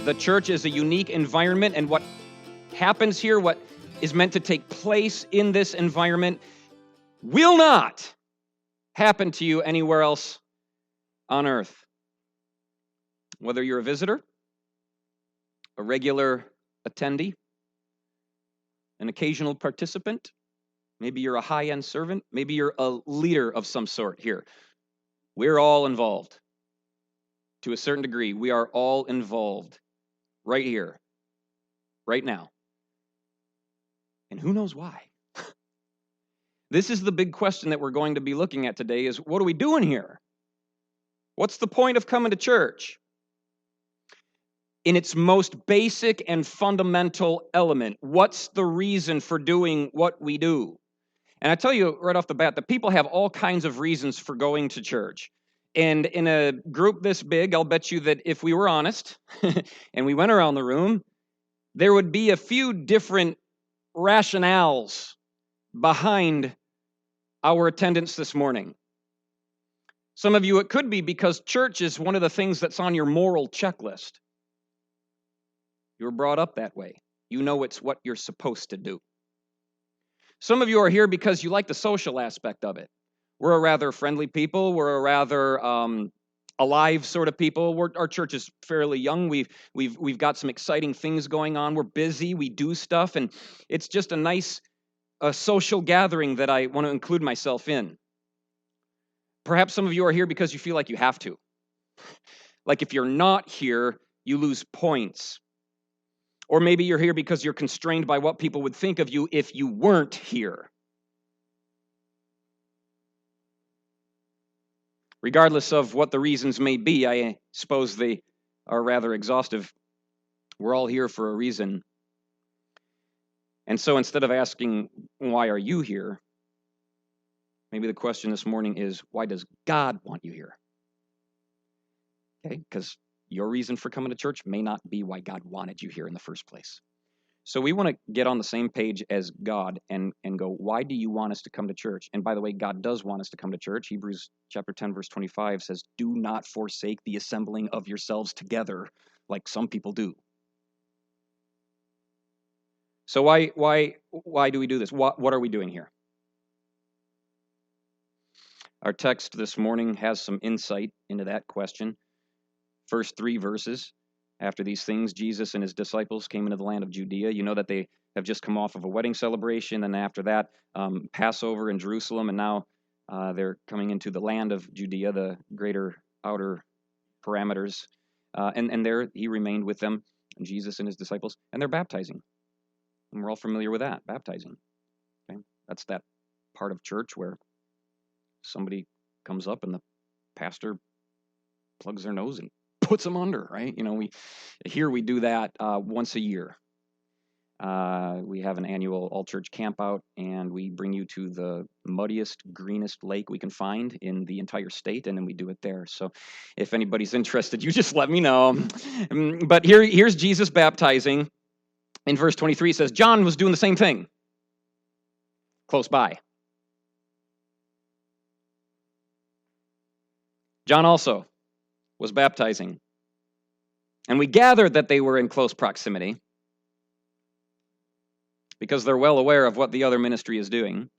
The church is a unique environment, and what happens here, what is meant to take place in this environment, will not happen to you anywhere else on earth. Whether you're a visitor, a regular attendee, an occasional participant, maybe you're a high-end servant, maybe you're a leader of some sort here. We're all involved. To a certain degree, we are all involved right here, right now. And who knows why? This is the big question that we're going to be looking at today is, what are we doing here? What's the point of coming to church? In its most basic and fundamental element, what's the reason for doing what we do? And I tell you right off the bat that people have all kinds of reasons for going to church. And in a group this big, I'll bet you that if we were honest and we went around the room, there would be a few different rationales behind our attendance this morning. Some of you, it could be because church is one of the things that's on your moral checklist. You were brought up that way. You know it's what you're supposed to do. Some of you are here because you like the social aspect of it. We're a rather friendly people. We're a rather alive sort of people. Our church is fairly young. We've got some exciting things going on. We're busy. We do stuff, and it's just a nice social gathering that I want to include myself in. Perhaps some of you are here because you feel like you have to. Like if you're not here, you lose points. Or maybe you're here because you're constrained by what people would think of you if you weren't here. Regardless of what the reasons may be, I suppose they are rather exhaustive. We're all here for a reason. And so instead of asking, why are you here? Maybe the question this morning is, why does God want you here? Okay, because your reason for coming to church may not be why God wanted you here in the first place. So we want to get on the same page as God and go, why do you want us to come to church? And by the way, God does want us to come to church. Hebrews chapter 10, verse 25 says, do not forsake the assembling of yourselves together like some people do. So why do we do this? What are we doing here? Our text this morning has some insight into that question. First 3 verses. After these things, Jesus and his disciples came into the land of Judea. You know that they have just come off of a wedding celebration, and after that, Passover in Jerusalem, and now they're coming into the land of Judea, the greater outer parameters. And there he remained with them, Jesus and his disciples, and they're baptizing. And we're all familiar with that, baptizing. Okay? That's that part of church where somebody comes up and the pastor plugs their nose and puts them under, right? You know, we do that once a year. We have an annual all-church camp out, and we bring you to the muddiest, greenest lake we can find in the entire state, and then we do it there. So if anybody's interested, you just let me know. But here's Jesus baptizing. In verse 23, it says, John was doing the same thing close by. John also was baptizing. And we gathered that they were in close proximity because they're well aware of what the other ministry is doing.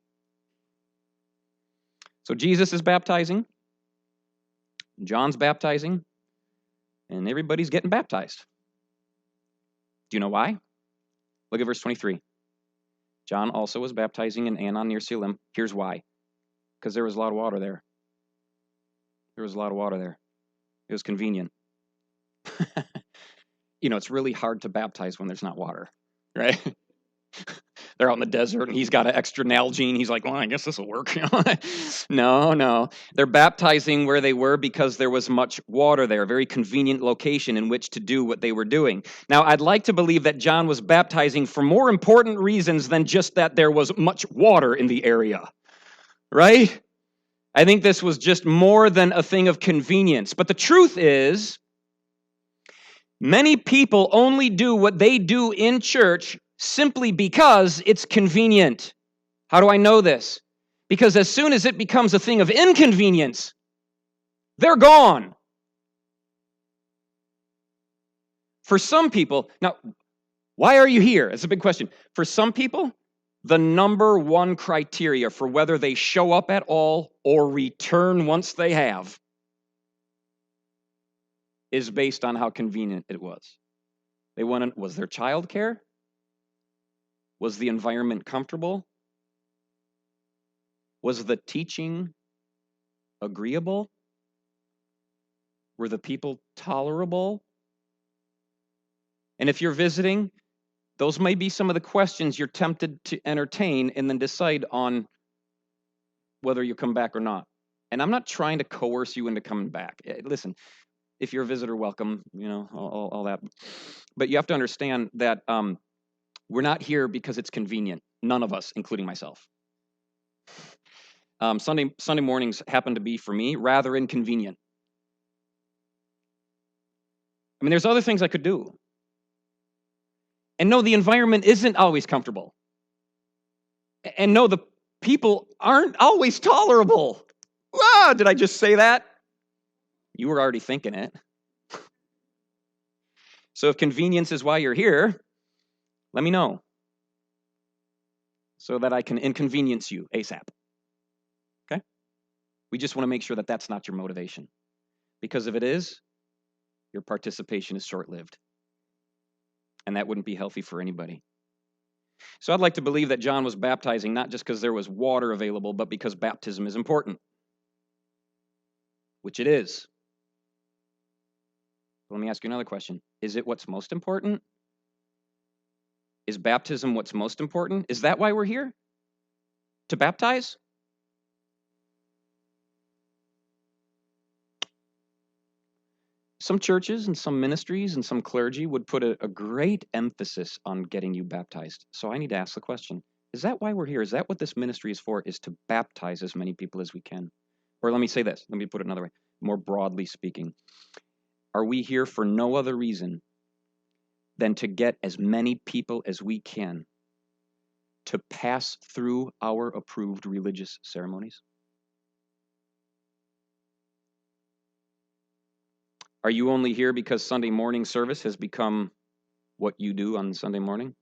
So Jesus is baptizing, John's baptizing, and everybody's getting baptized. Do you know why? Look at verse 23. John also was baptizing in Aenon near Siloam. Here's why. Because there was a lot of water there. There was a lot of water there. It was convenient. You know, it's really hard to baptize when there's not water, right? They're out in the desert, and he's got an extra Nalgene. He's like, well, I guess this will work. No. They're baptizing where they were because there was much water there, a very convenient location in which to do what they were doing. Now, I'd like to believe that John was baptizing for more important reasons than just that there was much water in the area, right? I think this was just more than a thing of convenience. But the truth is, many people only do what they do in church simply because it's convenient. How do I know this? Because as soon as it becomes a thing of inconvenience, they're gone. For some people, now, why are you here? It's a big question. For some people, the number one criteria for whether they show up at all or return once they have is based on how convenient it was. Was there childcare? Was the environment comfortable? Was the teaching agreeable? Were the people tolerable? And if you're visiting, those may be some of the questions you're tempted to entertain and then decide on whether you come back or not. And I'm not trying to coerce you into coming back. Listen, if you're a visitor, welcome, all that. But you have to understand that we're not here because it's convenient. None of us, including myself. Sunday mornings happen to be, for me, rather inconvenient. I mean, there's other things I could do. And no, the environment isn't always comfortable. And no, the people aren't always tolerable. Ah, did I just say that? You were already thinking it. So if convenience is why you're here, let me know so that I can inconvenience you ASAP. Okay? We just want to make sure that that's not your motivation. Because if it is, your participation is short-lived. And that wouldn't be healthy for anybody. So I'd like to believe that John was baptizing not just because there was water available, but because baptism is important. Which it is. Let me ask you another question. Is it what's most important? Is baptism what's most important? Is that why we're here? To baptize? Some churches and some ministries and some clergy would put a great emphasis on getting you baptized. So I need to ask the question, is that why we're here? Is that what this ministry is for, is to baptize as many people as we can? Or let me say this, let me put it another way, more broadly speaking. Are we here for no other reason than to get as many people as we can to pass through our approved religious ceremonies? Are you only here because Sunday morning service has become what you do on Sunday morning?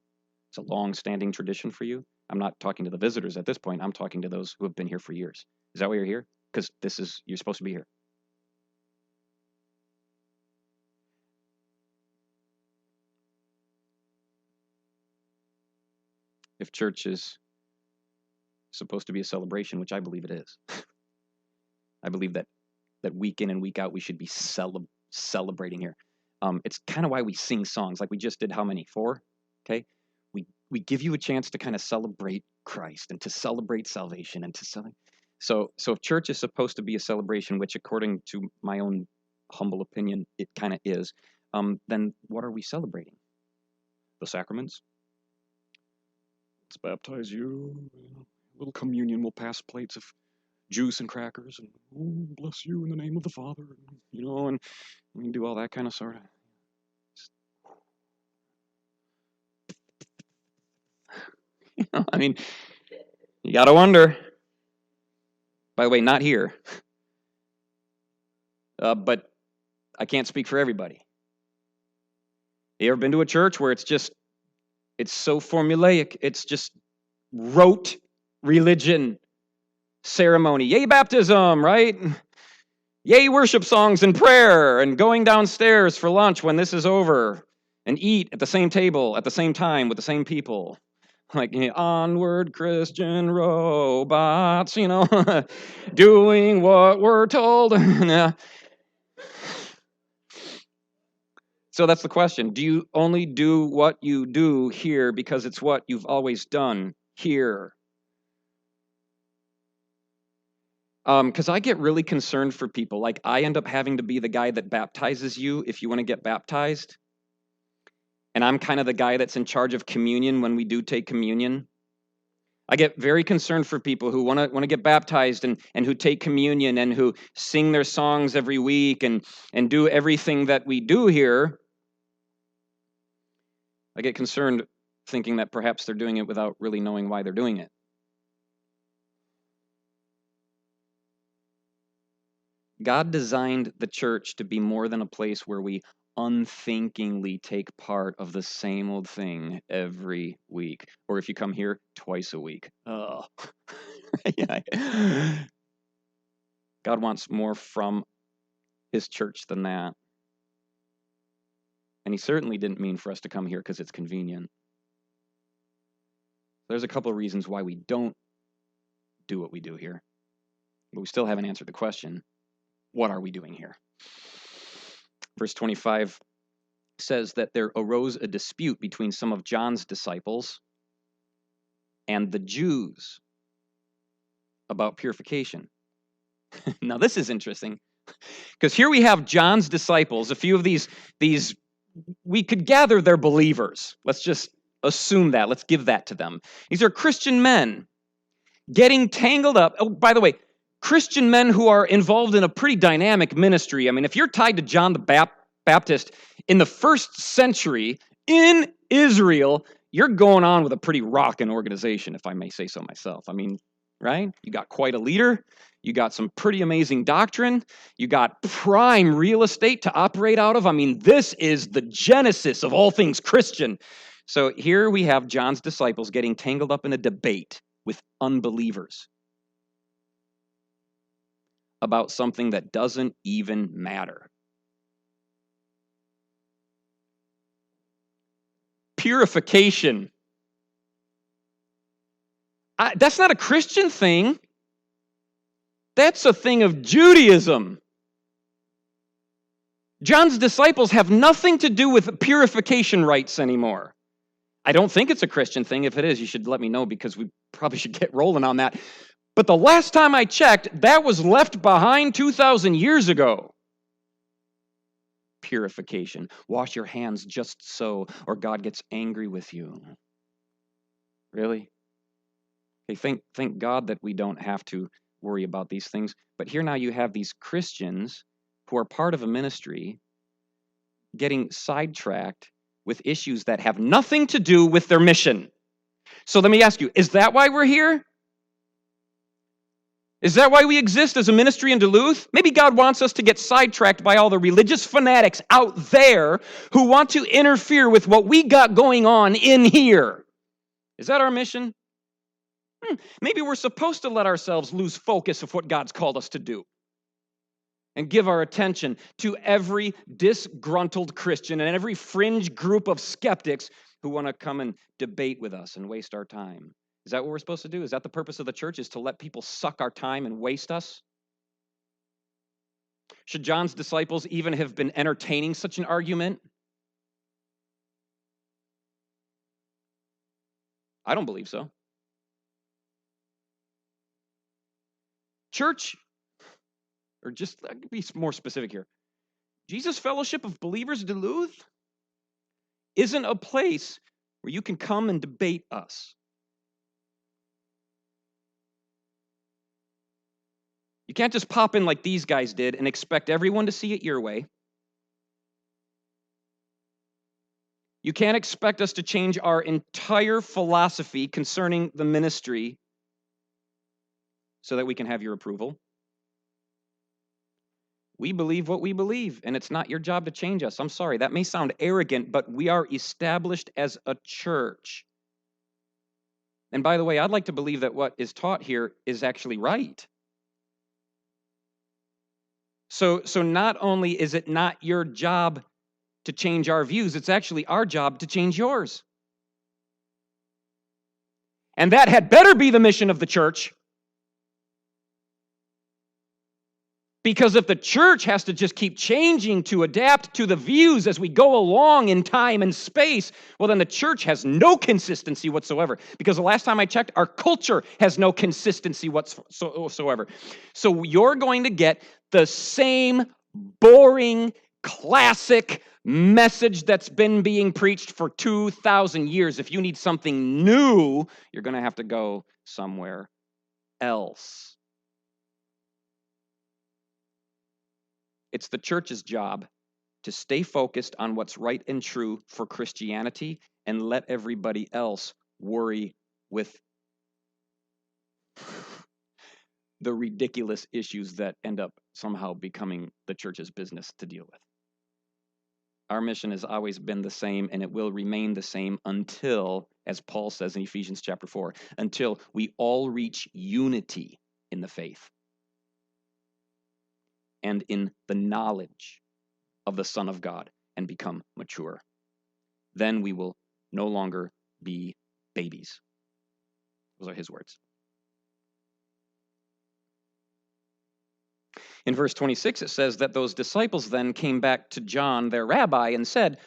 It's a long-standing tradition for you. I'm not talking to the visitors at this point. I'm talking to those who have been here for years. Is that why you're here? Because you're supposed to be here. If church is supposed to be a celebration, which I believe it is, I believe that week in and week out we should be celebrating here. It's kind of why we sing songs like we just did. How many? 4? Okay. We give you a chance to kind of celebrate Christ and to celebrate salvation and to celebrate. So if church is supposed to be a celebration, which according to my own humble opinion, it kind of is, then what are we celebrating? The sacraments? Let's baptize you. A little communion. We'll pass plates of juice and crackers and bless you in the name of the Father, and we can do all that kind of sort of. I mean, you got to wonder. By the way, not here. But I can't speak for everybody. You ever been to a church where it's so formulaic, it's just rote religion, ceremony, yay baptism, right? Yay worship songs and prayer and going downstairs for lunch when this is over and eat at the same table at the same time with the same people. Like, onward Christian robots, doing what we're told. So that's the question. Do you only do what you do here because it's what you've always done here? Because I get really concerned for people. Like, I end up having to be the guy that baptizes you if you want to get baptized. And I'm kind of the guy that's in charge of communion when we do take communion. I get very concerned for people who want to get baptized and who take communion and who sing their songs every week and do everything that we do here. I get concerned thinking that perhaps they're doing it without really knowing why they're doing it. God designed the church to be more than a place where we unthinkingly take part of the same old thing every week. Or if you come here, twice a week. Oh. Yeah. God wants more from his church than that. And he certainly didn't mean for us to come here because it's convenient. There's a couple of reasons why we don't do what we do here. But we still haven't answered the question, what are we doing here? Verse 25 says that there arose a dispute between some of John's disciples and the Jews about purification. Now, this is interesting, because here we have John's disciples, a few of these, we could gather they're believers. Let's just assume that. Let's give that to them. These are Christian men getting tangled up. Oh, by the way, Christian men who are involved in a pretty dynamic ministry. I mean, if you're tied to John the Baptist in the first century in Israel, you're going on with a pretty rockin' organization, if I may say so myself. I mean, right? You got quite a leader. You got some pretty amazing doctrine. You got prime real estate to operate out of. I mean, this is the genesis of all things Christian. So here we have John's disciples getting tangled up in a debate with unbelievers about something that doesn't even matter. Purification. That's not a Christian thing. That's a thing of Judaism. John's disciples have nothing to do with purification rites anymore. I don't think it's a Christian thing. If it is, you should let me know, because we probably should get rolling on that. But the last time I checked, that was left behind 2,000 years ago. Purification. Wash your hands just so, or God gets angry with you. Really? Okay, thank God that we don't have to worry about these things. But here now you have these Christians who are part of a ministry getting sidetracked with issues that have nothing to do with their mission. So let me ask you, is that why we're here? Is that why we exist as a ministry in Duluth? Maybe God wants us to get sidetracked by all the religious fanatics out there who want to interfere with what we got going on in here. Is that our mission? Maybe we're supposed to let ourselves lose focus of what God's called us to do and give our attention to every disgruntled Christian and every fringe group of skeptics who want to come and debate with us and waste our time. Is that what we're supposed to do? Is that the purpose of the church, is to let people suck our time and waste us? Should John's disciples even have been entertaining such an argument? I don't believe so. Church, or just be more specific here, Jesus Fellowship of Believers Duluth isn't a place where you can come and debate us. You can't just pop in like these guys did and expect everyone to see it your way. You can't expect us to change our entire philosophy concerning the ministry so that we can have your approval. We believe what we believe, and it's not your job to change us. I'm sorry, that may sound arrogant, but we are established as a church. And by the way, I'd like to believe that what is taught here is actually right. So not only is it not your job to change our views, it's actually our job to change yours. And that had better be the mission of the church. Because if the church has to just keep changing to adapt to the views as we go along in time and space, well, then the church has no consistency whatsoever. Because the last time I checked, our culture has no consistency whatsoever. So you're going to get the same boring, classic message that's been being preached for 2,000 years. If you need something new, you're going to have to go somewhere else. It's the church's job to stay focused on what's right and true for Christianity and let everybody else worry with the ridiculous issues that end up somehow becoming the church's business to deal with. Our mission has always been the same, and it will remain the same until, as Paul says in Ephesians chapter 4, until we all reach unity in the faith and in the knowledge of the Son of God and become mature. Then we will no longer be babies. Those are his words. In verse 26, it says that those disciples then came back to John, their rabbi, and said,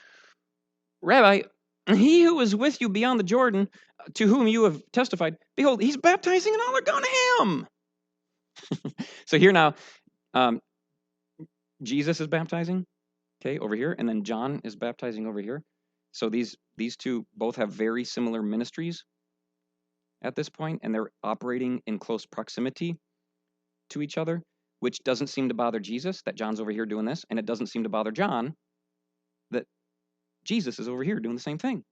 Rabbi, he who is with you beyond the Jordan, to whom you have testified, behold, he's baptizing and all are gone to him. So here now, Jesus is baptizing, okay, over here, and then John is baptizing over here. So these two both have very similar ministries at this point, and they're operating in close proximity to each other, which doesn't seem to bother Jesus, that John's over here doing this, and it doesn't seem to bother John that Jesus is over here doing the same thing.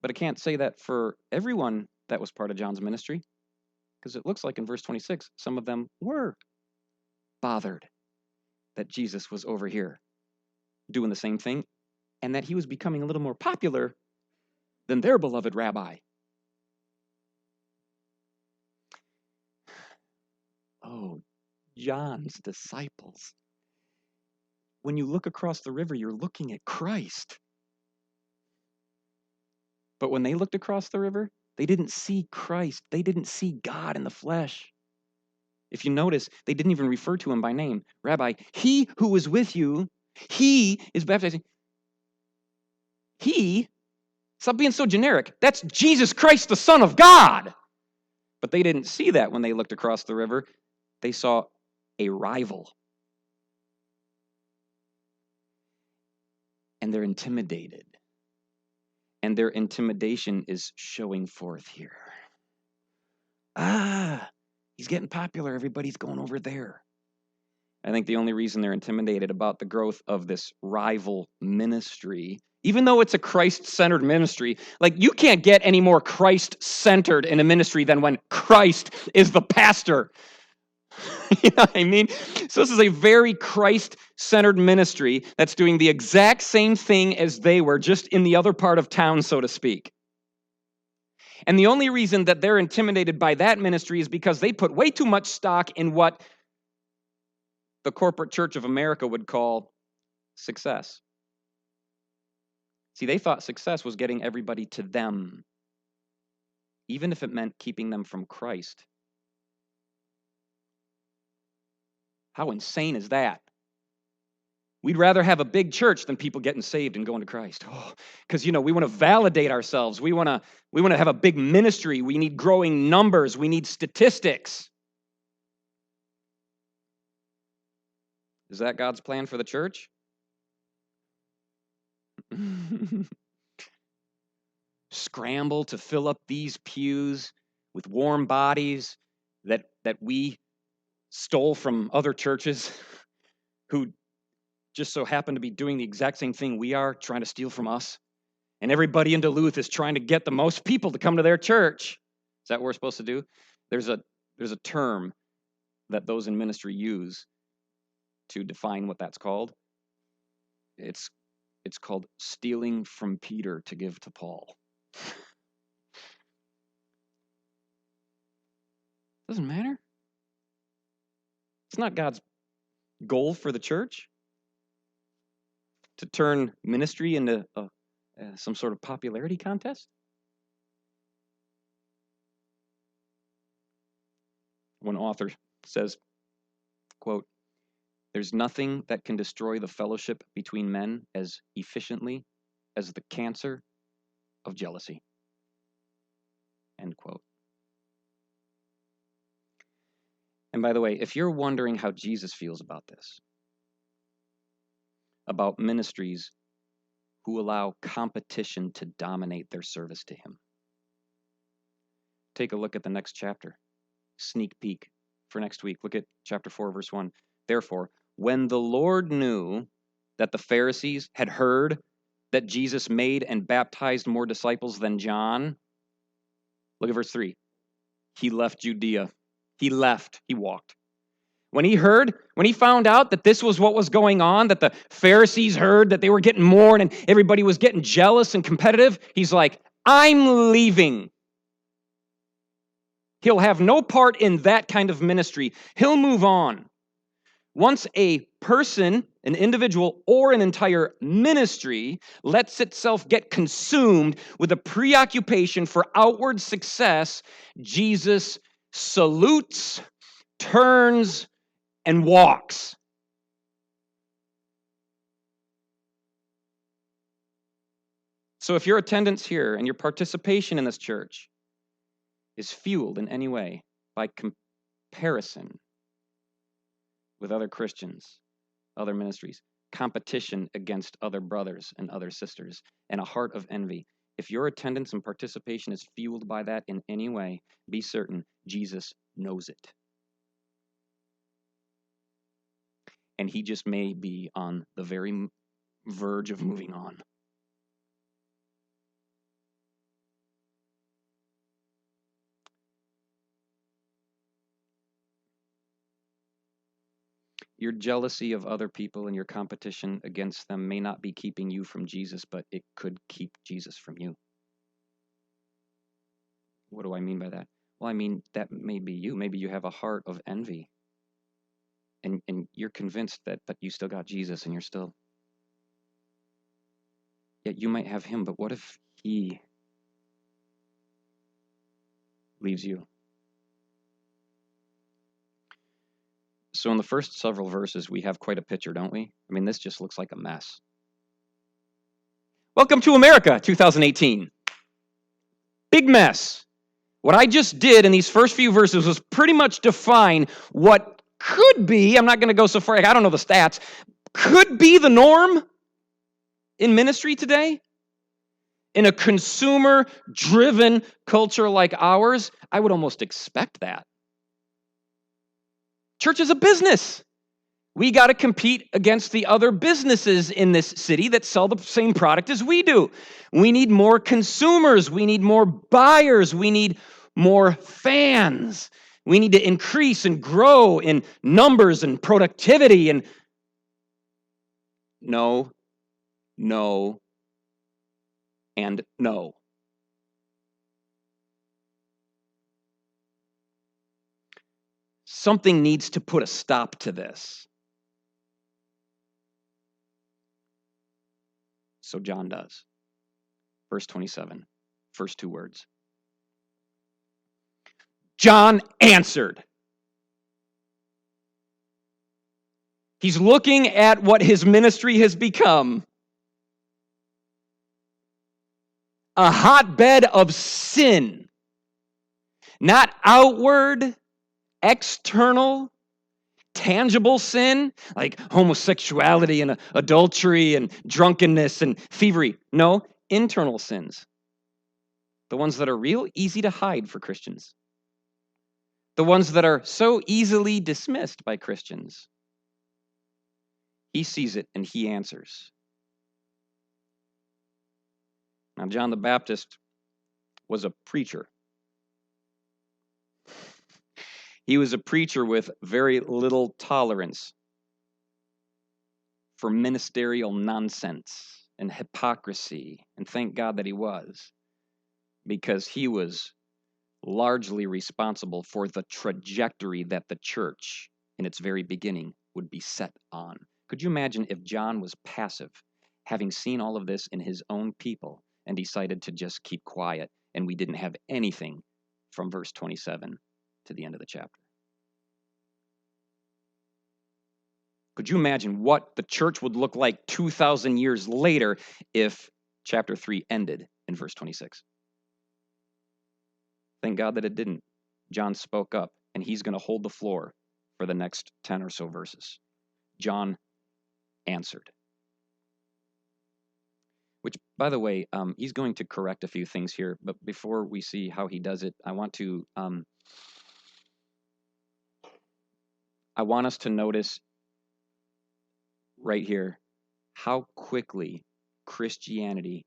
But I can't say that for everyone that was part of John's ministry, because it looks like in verse 26, some of them were bothered that Jesus was over here doing the same thing, and that he was becoming a little more popular than their beloved rabbi. Oh, John's disciples. When you look across the river, you're looking at Christ. But when they looked across the river, they didn't see Christ. They didn't see God in the flesh. If you notice, they didn't even refer to him by name. Rabbi, he who is with you, he is baptizing. He, stop being so generic. That's Jesus Christ, the Son of God. But they didn't see that when they looked across the river. They saw a rival. And they're intimidated. And their intimidation is showing forth here. He's getting popular. Everybody's going over there. I think the only reason they're intimidated about the growth of this rival ministry, even though it's a Christ-centered ministry, like you can't get any more Christ-centered in a ministry than when Christ is the pastor. You know what I mean? So this is a very Christ-centered ministry that's doing the exact same thing as they were, just in the other part of town, so to speak. And the only reason that they're intimidated by that ministry is because they put way too much stock in what the corporate church of America would call success. See, they thought success was getting everybody to them, even if it meant keeping them from Christ. How insane is that? We'd rather have a big church than people getting saved and going to Christ. Because, we want to validate ourselves. We want to have a big ministry. We need growing numbers. We need statistics. Is that God's plan for the church? Scramble to fill up these pews with warm bodies that we stole from other churches who just so happen to be doing the exact same thing we are, trying to steal from us. And everybody in Duluth is trying to get the most people to come to their church. Is that what we're supposed to do? There's a term that those in ministry use to define what that's called. It's called stealing from Peter to give to Paul. Doesn't matter. It's not God's goal for the church to turn ministry into some sort of popularity contest. One author says, quote, "There's nothing that can destroy the fellowship between men as efficiently as the cancer of jealousy." End quote. And by the way, if you're wondering how Jesus feels about this, about ministries who allow competition to dominate their service to him, take a look at the next chapter. Sneak peek for next week. Look at chapter 4, verse 1. Therefore, when the Lord knew that the Pharisees had heard that Jesus made and baptized more disciples than John, look at verse 3. He left Judea He left. He walked. When he found out that this was what was going on, that the Pharisees heard that they were getting more and everybody was getting jealous and competitive, he's like, I'm leaving. He'll have no part in that kind of ministry. He'll move on. Once a person, an individual, or an entire ministry lets itself get consumed with a preoccupation for outward success, Jesus salutes, turns, and walks. So if your attendance here and your participation in this church is fueled in any way by comparison with other Christians, other ministries, competition against other brothers and other sisters, and a heart of envy, if your attendance and participation is fueled by that in any way, be certain Jesus knows it. And he just may be on the very verge of moving on. Your jealousy of other people and your competition against them may not be keeping you from Jesus, but it could keep Jesus from you. What do I mean by that? Well, I mean, that may be you. Maybe you have a heart of envy. And you're convinced that, but you still got Jesus and you're still... Yet you might have him, but what if he leaves you? So in the first several verses, we have quite a picture, don't we? I mean, this just looks like a mess. Welcome to America, 2018. Big mess. What I just did in these first few verses was pretty much define what could be, I'm not going to go so far, I don't know the stats, could be the norm in ministry today. In a consumer-driven culture like ours, I would almost expect that. Church is a business. We got to compete against the other businesses in this city that sell the same product as we do. We need more consumers. We need more buyers. We need more fans. We need to increase and grow in numbers and productivity. And no, and no. Something needs to put a stop to this. So John does. Verse 27, first two words. John answered. He's looking at what his ministry has become. A hotbed of sin. Not outward, external, tangible sin, like homosexuality and adultery and drunkenness and thievery. No, internal sins. The ones that are real easy to hide for Christians. The ones that are so easily dismissed by Christians. He sees it and he answers. Now, John the Baptist was a preacher. He was a preacher with very little tolerance for ministerial nonsense and hypocrisy. And thank God that he was, because he was largely responsible for the trajectory that the church in its very beginning would be set on. Could you imagine if John was passive, having seen all of this in his own people, and decided to just keep quiet, and we didn't have anything from verse 27 to the end of the chapter? Could you imagine what the church would look like 2,000 years later if chapter 3 ended in verse 26? Thank God that it didn't. John spoke up, and he's going to hold the floor for the next 10 or so verses. John answered. Which, by the way, he's going to correct a few things here, but before we see how he does it, I want us to notice right here how quickly Christianity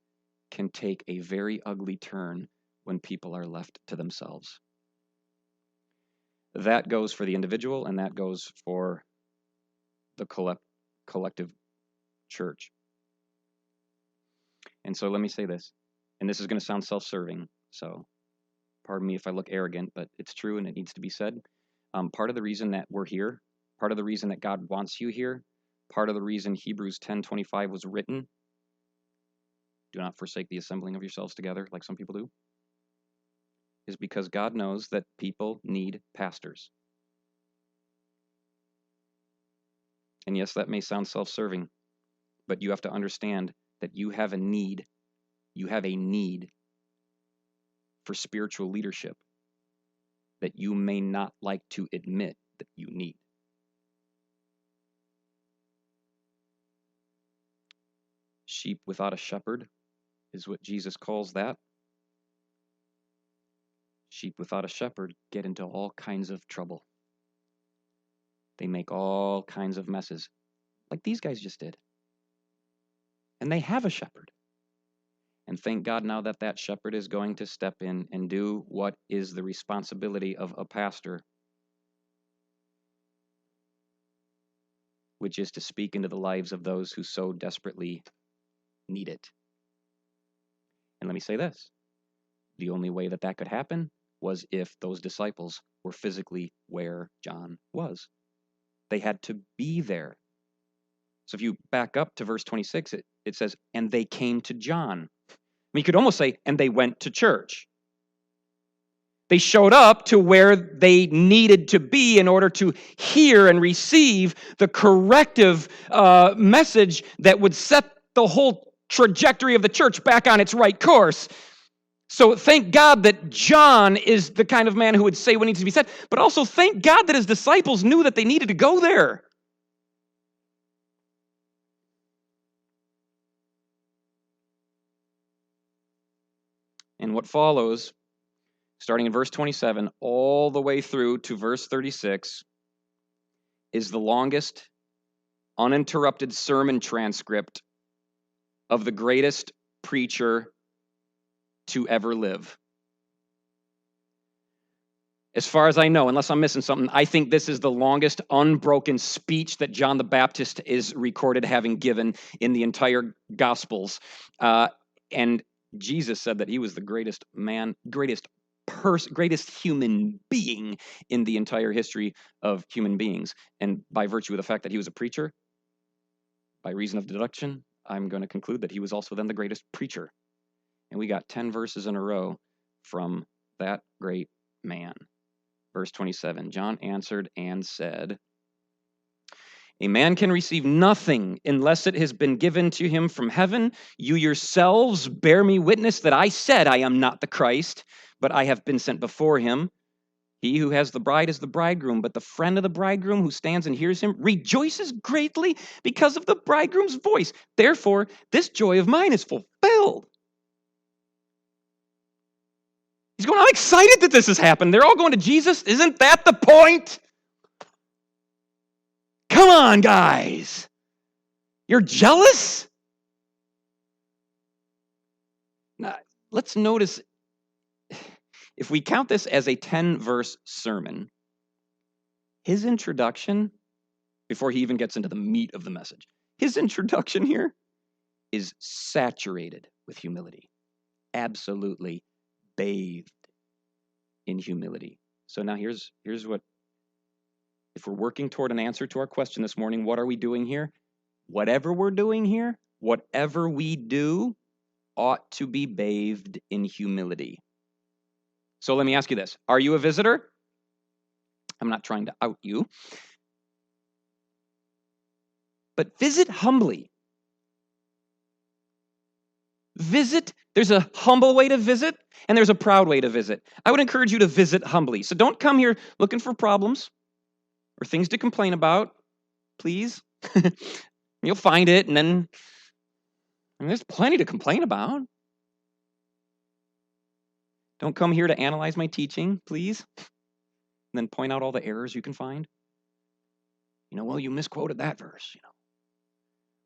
can take a very ugly turn when people are left to themselves. That goes for the individual, and that goes for the collective church. And so let me say this, and this is going to sound self-serving, so pardon me if I look arrogant, but it's true and it needs to be said. Part of the reason that we're here, part of the reason that God wants you here, part of the reason Hebrews 10:25 was written, do not forsake the assembling of yourselves together like some people do, is because God knows that people need pastors. And yes, that may sound self-serving, but you have to understand that you have a need. You have a need for spiritual leadership that you may not like to admit that you need. Sheep without a shepherd is what Jesus calls that. Sheep without a shepherd get into all kinds of trouble. They make all kinds of messes, like these guys just did. And they have a shepherd. And thank God now that that shepherd is going to step in and do what is the responsibility of a pastor, which is to speak into the lives of those who so desperately need it. And let me say this. The only way that that could happen was if those disciples were physically where John was. They had to be there. So if you back up to verse 26, it says, and they came to John. I mean, you could almost say, and they went to church. They showed up to where they needed to be in order to hear and receive the corrective message that would set the whole trajectory of the church back on its right course. So thank God that John is the kind of man who would say what needs to be said, but also thank God that his disciples knew that they needed to go there. And what follows, starting in verse 27, all the way through to verse 36, is the longest uninterrupted sermon transcript of the greatest preacher to ever live. As far as I know, unless I'm missing something, I think this is the longest unbroken speech that John the Baptist is recorded having given in the entire Gospels. And Jesus said that he was the greatest man, greatest human being in the entire history of human beings. And by virtue of the fact that he was a preacher, by reason of deduction, I'm going to conclude that he was also then the greatest preacher. And we got 10 verses in a row from that great man. Verse 27, John answered and said, a man can receive nothing unless it has been given to him from heaven. You yourselves bear me witness that I said I am not the Christ, but I have been sent before him. He who has the bride is the bridegroom, but the friend of the bridegroom who stands and hears him rejoices greatly because of the bridegroom's voice. Therefore, this joy of mine is fulfilled. He's going, I'm excited that this has happened. They're all going to Jesus. Isn't that the point? Come on, guys. You're jealous? Now, let's notice, if we count this as a 10-verse sermon, his introduction, before he even gets into the meat of the message, his introduction here is saturated with humility. Absolutely bathed in humility. So now here's what, if we're working toward an answer to our question this morning, what are we doing here? Whatever we're doing here, whatever we do, ought to be bathed in humility. So let me ask you this. Are you a visitor? I'm not trying to out you. But visit humbly. Visit. There's a humble way to visit, and there's a proud way to visit. I would encourage you to visit humbly. So don't come here looking for problems or things to complain about, please. You'll find it, and then there's plenty to complain about. Don't come here to analyze my teaching, please, and then point out all the errors you can find. Well, you misquoted that verse,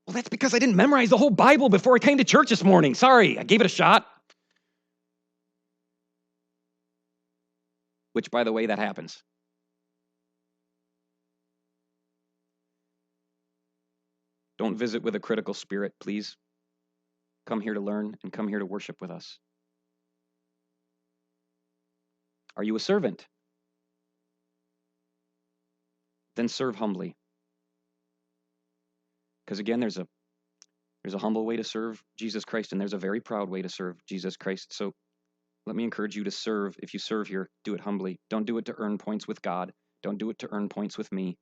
Well, that's because I didn't memorize the whole Bible before I came to church this morning. Sorry, I gave it a shot. Which, by the way, that happens. Don't visit with a critical spirit, please. Come here to learn and come here to worship with us. Are you a servant? Then serve humbly. Because again, there's a humble way to serve Jesus Christ, and there's a very proud way to serve Jesus Christ. So let me encourage you to serve. If you serve here, do it humbly. Don't do it to earn points with God. Don't do it to earn points with me.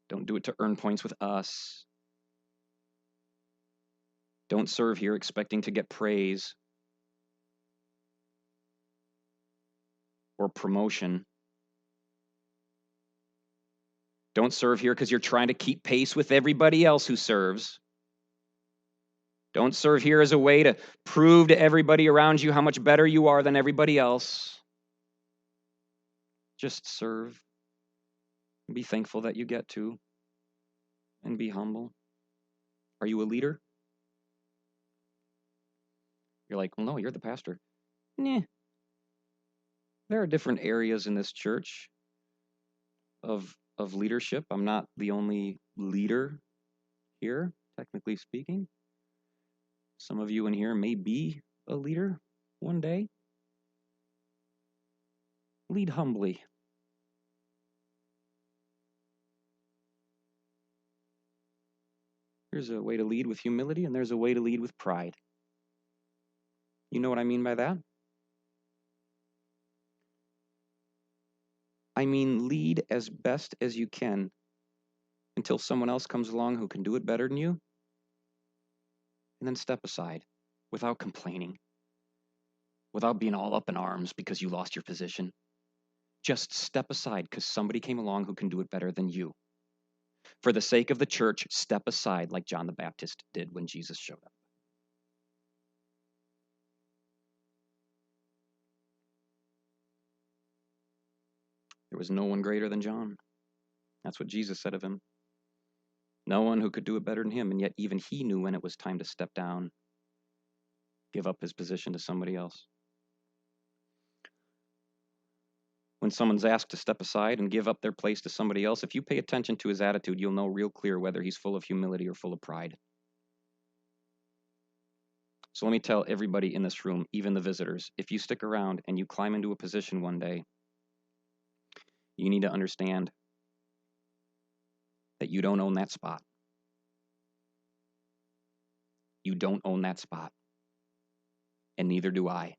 Don't do it to earn points with us. Don't serve here expecting to get praise or promotion. Don't serve here because you're trying to keep pace with everybody else who serves. Don't serve here as a way to prove to everybody around you how much better you are than everybody else. Just serve. And be thankful that you get to. And be humble. Are you a leader? You're like, well, no, you're the pastor. Nah. There are different areas in this church of leadership. I'm not the only leader here, technically speaking. Some of you in here may be a leader one day. Lead humbly. There's a way to lead with humility, and there's a way to lead with pride. You know what I mean by that? I mean, lead as best as you can until someone else comes along who can do it better than you, and then step aside without complaining, without being all up in arms because you lost your position. Just step aside because somebody came along who can do it better than you. For the sake of the church, step aside like John the Baptist did when Jesus showed up. There was no one greater than John. That's what Jesus said of him. No one who could do it better than him, and yet even he knew when it was time to step down, give up his position to somebody else. When someone's asked to step aside and give up their place to somebody else, if you pay attention to his attitude, you'll know real clear whether he's full of humility or full of pride. So let me tell everybody in this room, even the visitors, if you stick around and you climb into a position one day, you need to understand that you don't own that spot. You don't own that spot. And neither do I.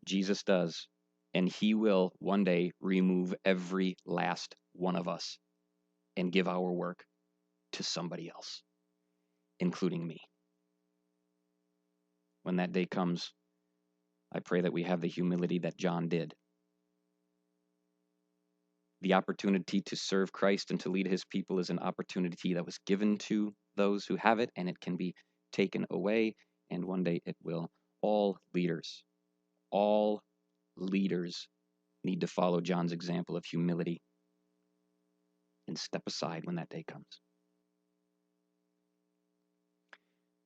Jesus does. And he will one day remove every last one of us and give our work to somebody else, including me. When that day comes, I pray that we have the humility that John did. The opportunity to serve Christ and to lead his people is an opportunity that was given to those who have it, and it can be taken away, and one day it will. All leaders need to follow John's example of humility and step aside when that day comes.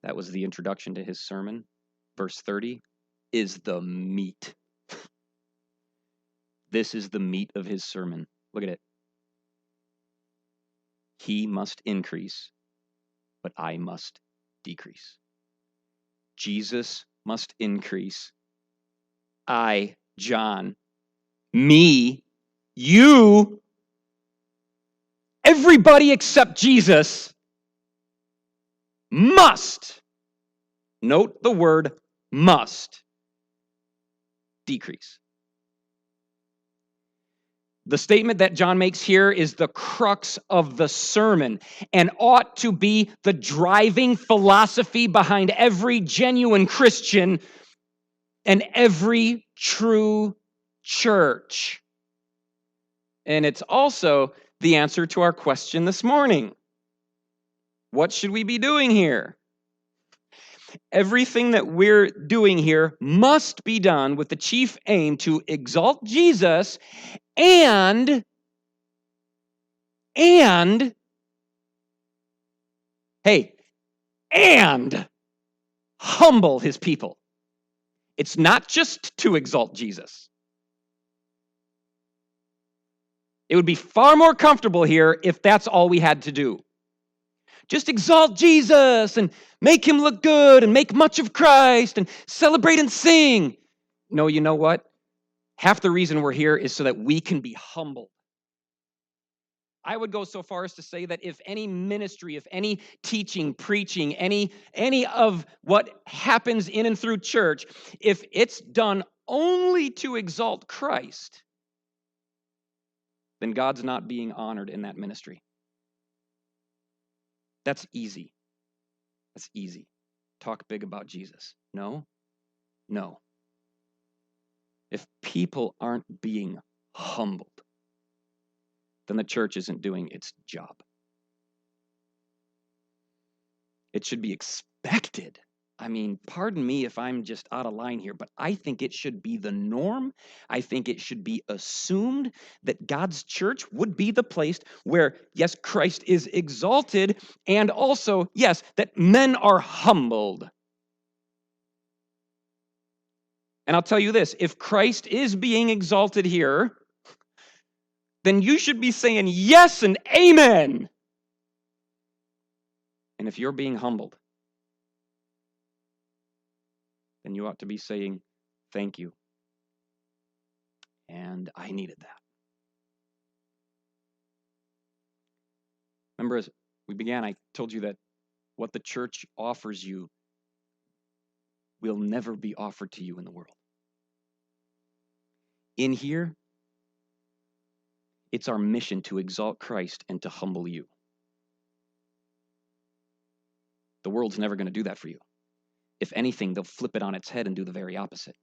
That was the introduction to his sermon. Verse 30 is the meat. This is the meat of his sermon. Look at it. He must increase, but I must decrease. Jesus must increase. I, John, me, you, everybody except Jesus must, note the word must, decrease. The statement that John makes here is the crux of the sermon and ought to be the driving philosophy behind every genuine Christian and every true church. And it's also the answer to our question this morning. What should we be doing here? Everything that we're doing here must be done with the chief aim to exalt Jesus and humble his people. It's not just to exalt Jesus. It would be far more comfortable here if that's all we had to do. Just exalt Jesus and make him look good and make much of Christ and celebrate and sing. No, you know what? Half the reason we're here is so that we can be humbled. I would go so far as to say that if any ministry, if any teaching, preaching, any of what happens in and through church, if it's done only to exalt Christ, then God's not being honored in that ministry. That's easy. That's easy. Talk big about Jesus. No. If people aren't being humbled, then the church isn't doing its job. It should be expected. I mean, pardon me if I'm just out of line here, but I think it should be the norm. I think it should be assumed that God's church would be the place where, yes, Christ is exalted, and also, yes, that men are humbled. And I'll tell you this, if Christ is being exalted here, then you should be saying yes and amen. And if you're being humbled, then you ought to be saying thank you. And I needed that. Remember, as we began, I told you that what the church offers you will never be offered to you in the world. In here, it's our mission to exalt Christ and to humble you. The world's never going to do that for you. If anything, they'll flip it on its head and do the very opposite.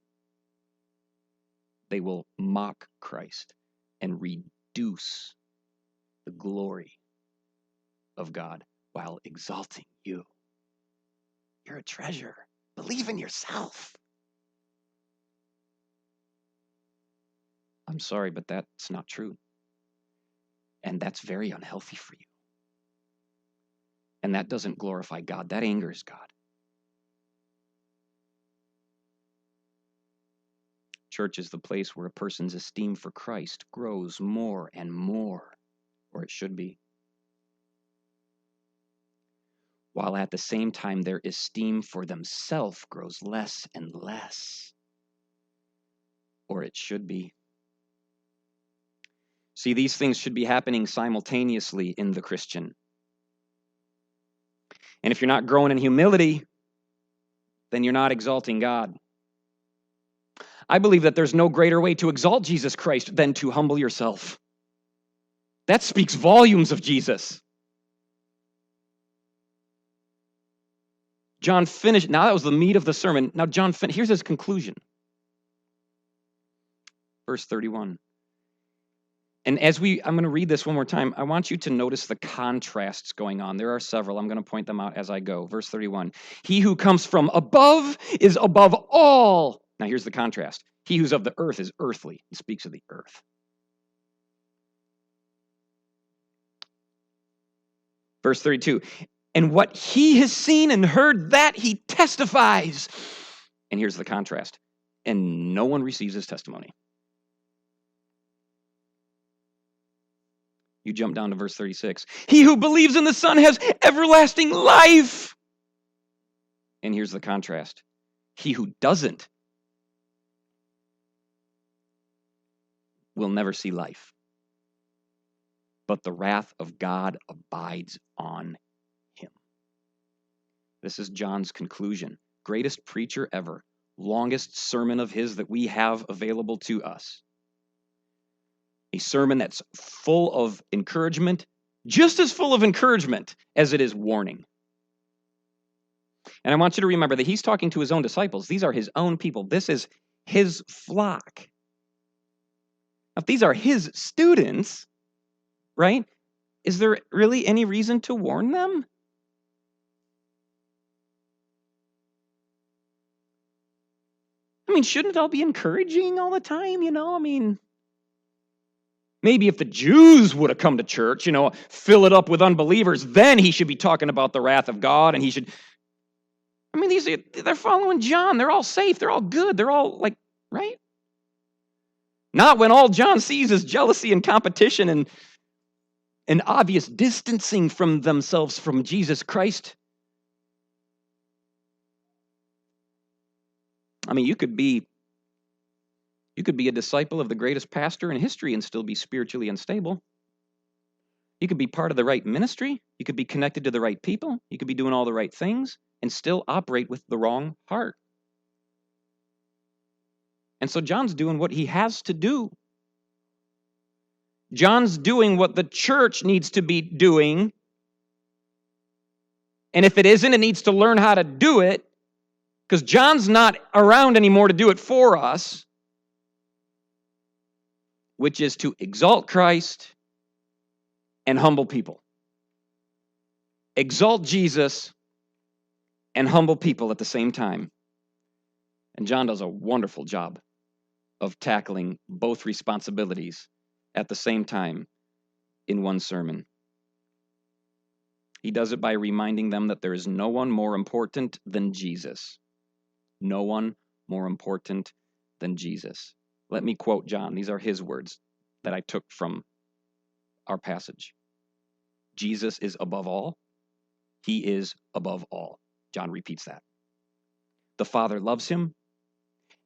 They will mock Christ and reduce the glory of God while exalting you. You're a treasure. Believe in yourself. I'm sorry, but that's not true. And that's very unhealthy for you. And that doesn't glorify God. That angers God. Church is the place where a person's esteem for Christ grows more and more, or it should be. While at the same time their esteem for themselves grows less and less, or it should be. See, these things should be happening simultaneously in the Christian. And if you're not growing in humility, then you're not exalting God. I believe that there's no greater way to exalt Jesus Christ than to humble yourself. That speaks volumes of Jesus. John finished, now that was the meat of the sermon. Now John finished, here's his conclusion. Verse 31. And I'm going to read this one more time. I want you to notice the contrasts going on. There are several. I'm going to point them out as I go. Verse 31. He who comes from above is above all. Now here's the contrast. He who's of the earth is earthly. He speaks of the earth. Verse 32. And what he has seen and heard, that he testifies. And here's the contrast. And no one receives his testimony. You jump down to verse 36. He who believes in the Son has everlasting life. And here's the contrast. He who doesn't will never see life. But the wrath of God abides on him. This is John's conclusion. Greatest preacher ever. Longest sermon of his that we have available to us. A sermon that's full of encouragement, just as full of encouragement as it is warning. And I want you to remember that he's talking to his own disciples. These are his own people. This is his flock. If these are his students, right? Is there really any reason to warn them? I mean, shouldn't it all be encouraging all the time? Maybe if the Jews would have come to church, fill it up with unbelievers, then he should be talking about the wrath of God, and he should. They're following John. They're all safe. They're all good. They're all right? Not when all John sees is jealousy and competition and an obvious distancing from themselves from Jesus Christ. I mean, you could be a disciple of the greatest pastor in history and still be spiritually unstable. You could be part of the right ministry. You could be connected to the right people. You could be doing all the right things and still operate with the wrong heart. And so John's doing what he has to do. John's doing what the church needs to be doing. And if it isn't, it needs to learn how to do it, because John's not around anymore to do it for us, which is to exalt Christ and humble people. Exalt Jesus and humble people at the same time. And John does a wonderful job of tackling both responsibilities at the same time in one sermon. He does it by reminding them that there is no one more important than Jesus. No one more important than Jesus. Let me quote John. These are his words that I took from our passage. Jesus is above all. He is above all. John repeats that. The Father loves him,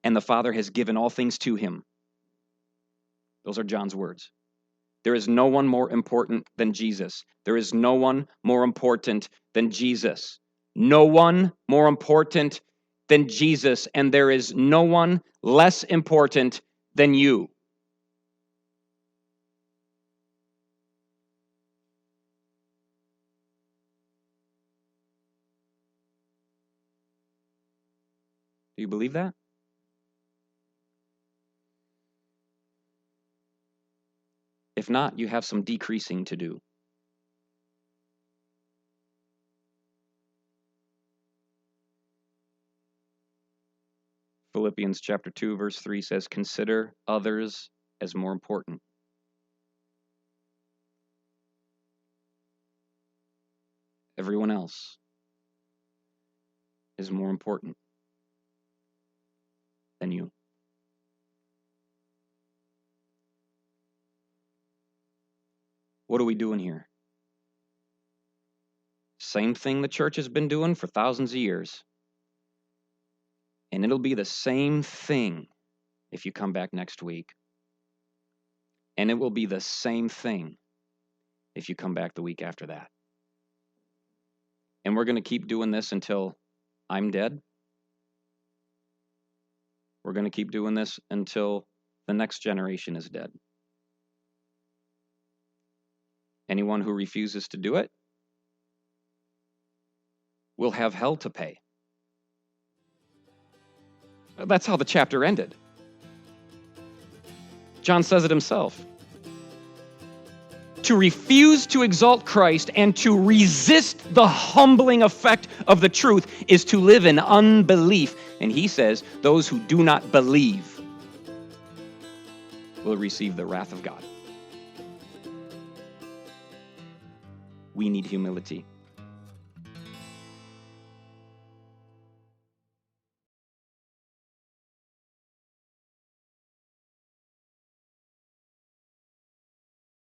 and the Father has given all things to him. Those are John's words. There is no one more important than Jesus. There is no one more important than Jesus. No one more important than Jesus, and there is no one less important than you. Do you believe that? If not, you have some decreasing to do. Philippians chapter 2, verse 3 says, consider others as more important. Everyone else is more important than you. What are we doing here? Same thing the church has been doing for thousands of years. And it'll be the same thing if you come back next week. And it will be the same thing if you come back the week after that. And we're going to keep doing this until I'm dead. We're going to keep doing this until the next generation is dead. Anyone who refuses to do it will have hell to pay. That's how the chapter ended. John says it himself. To refuse to exalt Christ and to resist the humbling effect of the truth is to live in unbelief. And he says, those who do not believe will receive the wrath of God. We need humility.